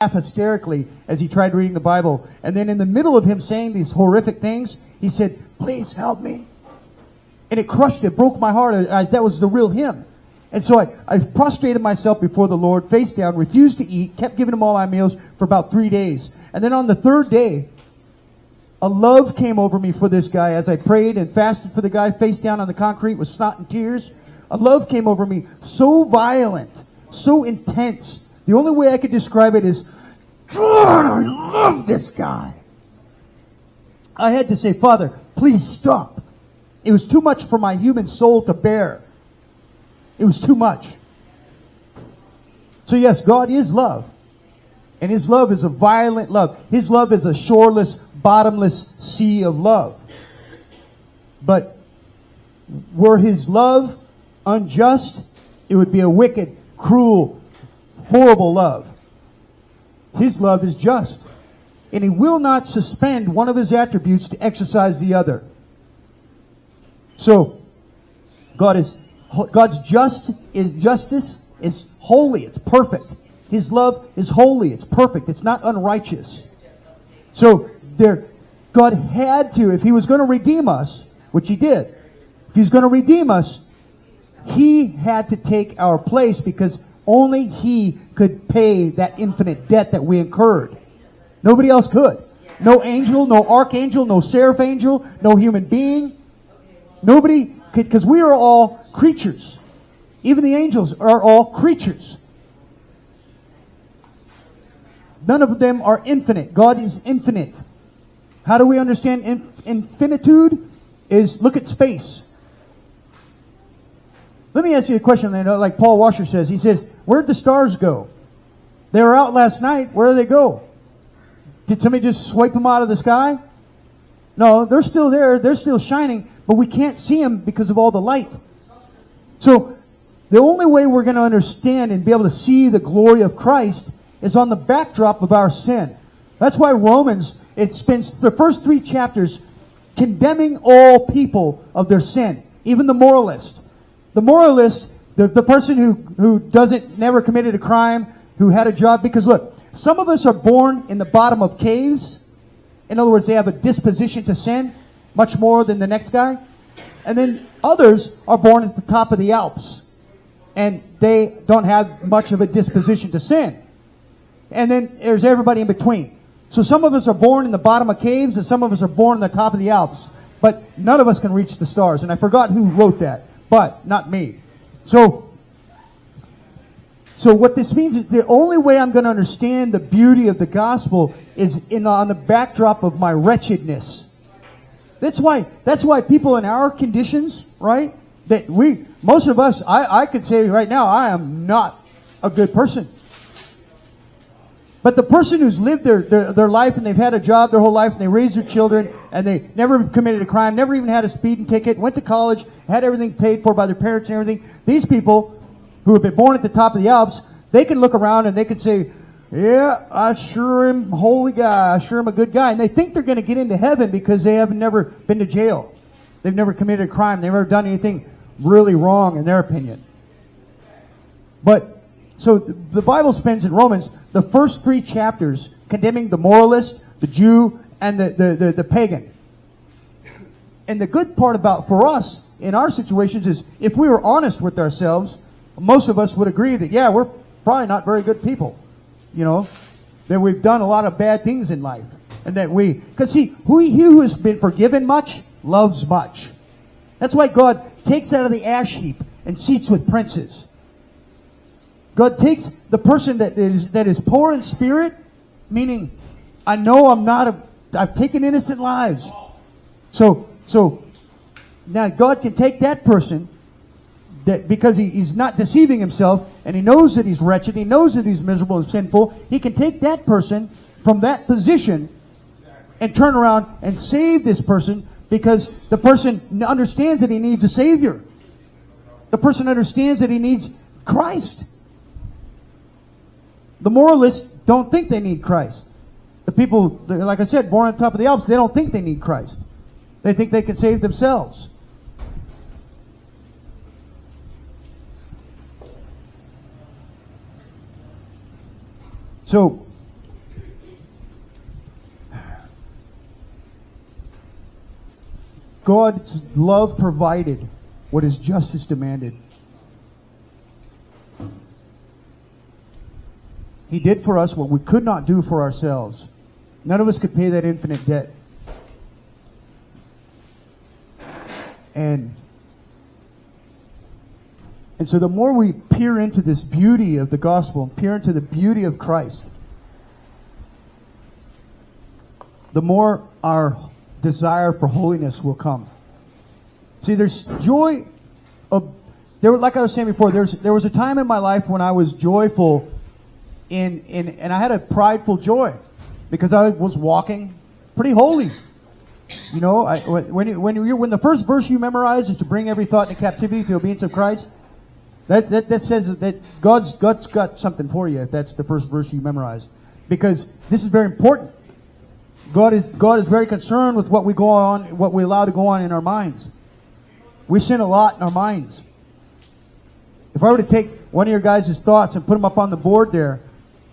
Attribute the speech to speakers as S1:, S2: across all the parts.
S1: laugh hysterically as he tried reading the Bible. And then in the middle of him saying these horrific things, he said, "Please help me." And it crushed it, broke my heart. That was the real him. And so I prostrated myself before the Lord, face down, refused to eat, kept giving him all my meals for about 3 days. And then on the third day, a love came over me for this guy as I prayed and fasted for the guy, face down on the concrete with snot and tears. A love came over me, so violent, so intense. The only way I could describe it is, God, I love this guy. I had to say, "Father, please stop." It was too much for my human soul to bear. It was too much. So yes, God is love. And His love is a violent love. His love is a shoreless, bottomless sea of love. But were His love unjust, it would be a wicked, cruel, horrible love. His love is just. And He will not suspend one of His attributes to exercise the other. So, God's justice is holy. It's perfect. His love is holy. It's perfect. It's not unrighteous. So, God had to, if He was going to redeem us, which He did, if He was going to redeem us, He had to take our place because only He could pay that infinite debt that we incurred. Nobody else could. No angel, no archangel, no seraph angel, no human being. Nobody could, because we are all creatures. Even the angels are all creatures. None of them are infinite. God is infinite. How do we understand infinitude? Is look at space. Let me ask you a question, like Paul Washer says. He says, "Where'd the stars go? They were out last night. Where did they go? Did somebody just swipe them out of the sky? No, they're still there. They're still shining, but we can't see them because of all the light." So the only way we're going to understand and be able to see the glory of Christ is on the backdrop of our sin. That's why Romans, it spends the first 3 chapters condemning all people of their sin, even the moralist. The moralist, the person who never committed a crime, who had a job. Because look, some of us are born in the bottom of caves. In other words, they have a disposition to sin, much more than the next guy. And then others are born at the top of the Alps, and they don't have much of a disposition to sin. And then there's everybody in between. So some of us are born in the bottom of caves, and some of us are born in the top of the Alps. But none of us can reach the stars. And I forgot who wrote that, but not me. So what this means is the only way I'm going to understand the beauty of the gospel is on the backdrop of my wretchedness. That's why people in our conditions, right? Most of us, I could say right now, I am not a good person. But the person who's lived their life and they've had a job their whole life and they raised their children and they never committed a crime, never even had a speeding ticket, went to college, had everything paid for by their parents and everything. These people who have been born at the top of the Alps, they can look around and they can say, "Yeah, I sure am a holy guy. I sure am a good guy." And they think they're going to get into heaven because they have never been to jail. They've never committed a crime. They've never done anything really wrong in their opinion. So the Bible spends in Romans the first 3 chapters condemning the moralist, the Jew, and the pagan. And the good part about for us in our situations is if we were honest with ourselves, most of us would agree that, yeah, we're probably not very good people. That we've done a lot of bad things in life. And that because see, he who has been forgiven much loves much. That's why God takes out of the ash heap and seats with princes. God takes the person that is poor in spirit, meaning, I know I've taken innocent lives. So now God can take that person that because he's not deceiving himself and he knows that he's wretched, he knows that he's miserable and sinful, he can take that person from that position and turn around and save this person because the person understands that he needs a Savior. The person understands that he needs Christ. The moralists don't think they need Christ. The people, like I said, born on top of the Alps, they don't think they need Christ. They think they can save themselves. So God's love provided what His justice demanded. He did for us what we could not do for ourselves. None of us could pay that infinite debt. And so the more we peer into this beauty of the gospel, peer into the beauty of Christ, the more our desire for holiness will come. See, there's joy. Like I was saying before, there was a time in my life when I was joyful and I had a prideful joy because I was walking pretty holy. You know, when the first verse you memorize is to bring every thought into captivity to the obedience of Christ, that says that God's got something for you if that's the first verse you memorize. Because this is very important. God is very concerned with what we allow to go on in our minds. We sin a lot in our minds. If I were to take one of your guys' thoughts and put them up on the board there,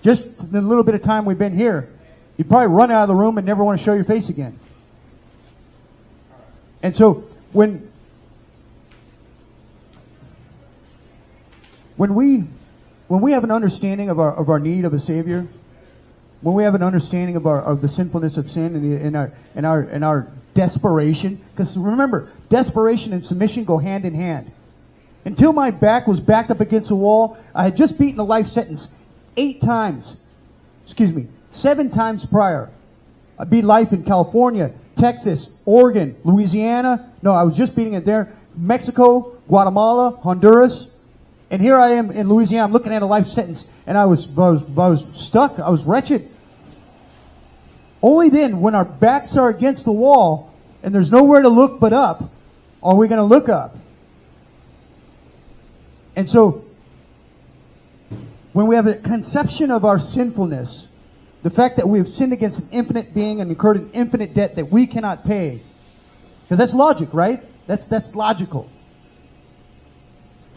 S1: just the little bit of time we've been here, you'd probably run out of the room and never want to show your face again. And so when we have an understanding of our need of a Savior, when we have an understanding of the sinfulness of sin and our desperation, because remember, desperation and submission go hand in hand. Until my back was backed up against the wall, I had just beaten a life sentence 7 times prior. I beat life in California, Texas, Oregon, Louisiana. No, I was just beating it there. Mexico, Guatemala, Honduras. And here I am in Louisiana. I'm looking at a life sentence. And I was stuck. I was wretched. Only then, when our backs are against the wall and there's nowhere to look but up, are we going to look up. And so, when we have a conception of our sinfulness, the fact that we have sinned against an infinite being and incurred an infinite debt that we cannot pay, because that's logic, right? That's logical.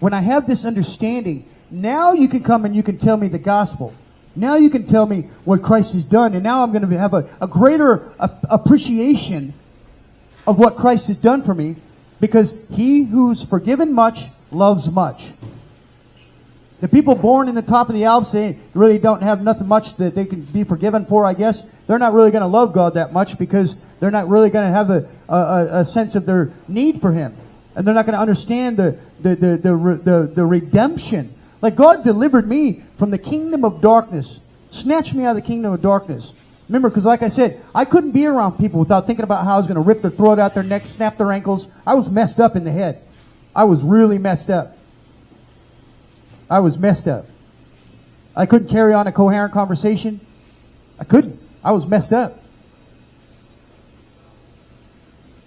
S1: When I have this understanding, now you can come and you can tell me the gospel. Now you can tell me what Christ has done, and now I'm going to have a greater appreciation of what Christ has done for me, because he who's forgiven much loves much. The people born in the top of the Alps, they really don't have nothing much that they can be forgiven for, I guess. They're not really going to love God that much because they're not really going to have a sense of their need for Him. And they're not going to understand the redemption. Like God delivered me from the kingdom of darkness, snatched me out of the kingdom of darkness. Remember, because like I said, I couldn't be around people without thinking about how I was going to rip their throat out their neck, snap their ankles. I was messed up in the head. I was really messed up. I was messed up. I couldn't carry on a coherent conversation. I couldn't. I was messed up.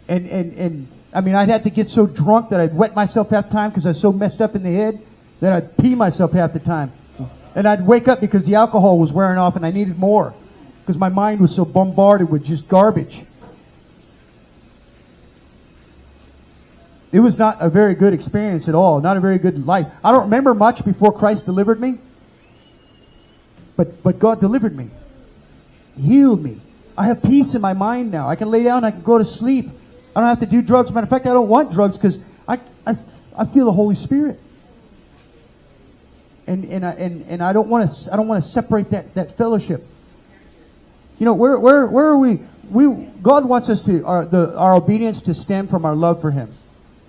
S1: And I mean, I'd have to get so drunk that I'd wet myself half the time because I was so messed up in the head that I'd pee myself half the time. And I'd wake up because the alcohol was wearing off and I needed more because my mind was so bombarded with just garbage. It was not a very good experience at all. Not a very good life. I don't remember much before Christ delivered me. But God delivered me. He healed me. I have peace in my mind now. I can lay down. I can go to sleep. I don't have to do drugs. Matter of fact, I don't want drugs because I feel the Holy Spirit. And I don't want to separate that fellowship. You know, where are we? God wants us to our obedience to stem from our love for Him.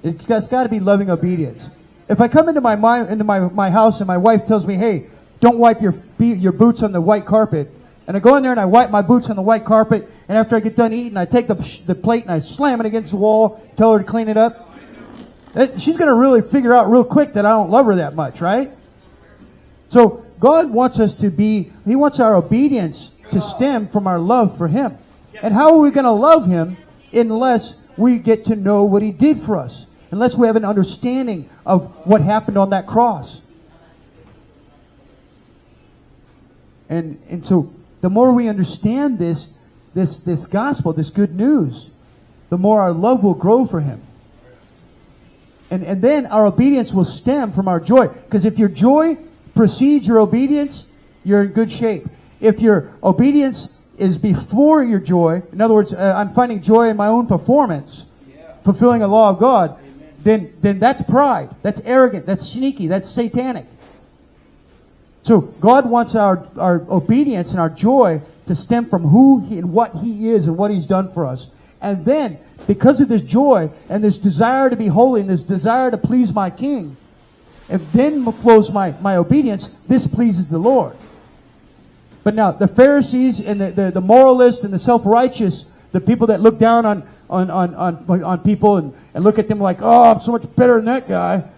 S1: It's got to be loving obedience. If I come into my house and my wife tells me, "Hey, don't wipe your boots on the white carpet," and I go in there and I wipe my boots on the white carpet, and after I get done eating, I take the plate and I slam it against the wall, tell her to clean it up, she's going to really figure out real quick that I don't love her that much, right? So God wants us He wants our obedience to stem from our love for Him. And how are we going to love Him unless we get to know what He did for us? Unless we have an understanding of what happened on that cross. And so the more we understand this gospel, this good news, the more our love will grow for Him. And then our obedience will stem from our joy. Because if your joy precedes your obedience, you're in good shape. If your obedience is before your joy, in other words, I'm finding joy in my own performance fulfilling a law of God, then that's pride. That's arrogant. That's sneaky. That's satanic. So God wants our obedience and our joy to stem from who He and what He is and what He's done for us. And then, because of this joy and this desire to be holy and this desire to please my King, and then flows my obedience, this pleases the Lord. But now, the Pharisees and the moralists and the self-righteous, the people that look down on people and look at them like, oh, I'm so much better than that guy.